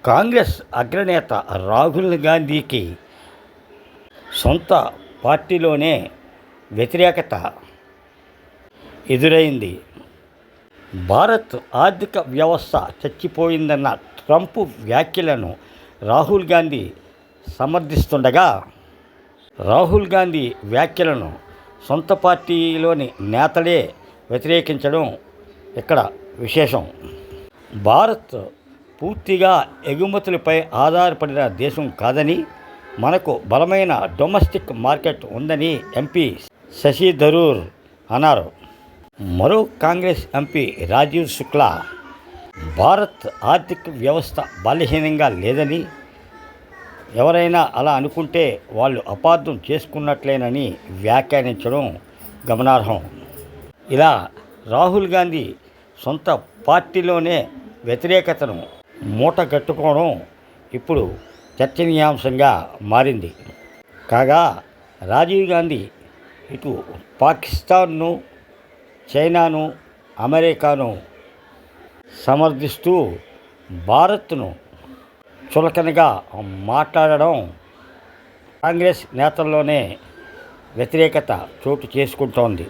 కాంగ్రెస్ అగ్రనేత రాహుల్ గాంధీకి సొంత పార్టీలోనే వ్యతిరేకత ఎదురైంది. భారత్ ఆర్థిక వ్యవస్థ చచ్చిపోయిందన్న ట్రంప్ వ్యాఖ్యలను రాహుల్ గాంధీ సమర్థిస్తుండగా, రాహుల్ గాంధీ వ్యాఖ్యలను సొంత పార్టీలోని నేతలే వ్యతిరేకించడం ఇక్కడ విశేషం. భారత్ పూర్తిగా ఎగుమతులపై ఆధారపడిన దేశం కాదని, మనకు బలమైన డొమెస్టిక్ మార్కెట్ ఉందని ఎంపీ శశి థరూర్ అన్నారు. మరో కాంగ్రెస్ ఎంపీ రాజీవ్ శుక్లా భారత్ ఆర్థిక వ్యవస్థ బలహీనంగా లేదని, ఎవరైనా అలా అనుకుంటే వాళ్ళు అపార్థం చేసుకున్నట్లేనని వ్యాఖ్యానించడం గమనార్హం. ఇలా రాహుల్ గాంధీ సొంత పార్టీలోనే వ్యతిరేకతను మూటగట్టుకోవడం ఇప్పుడు చర్చనీయాంశంగా మారింది. కాగా రాజీవ్ గాంధీ ఇటు పాకిస్తాన్ను, చైనాను, అమెరికాను సమర్థిస్తూ భారత్ను చులకనగా మాట్లాడడం కాంగ్రెస్ నేతల్లోనే వ్యతిరేకత చోటు చేసుకుంటోంది.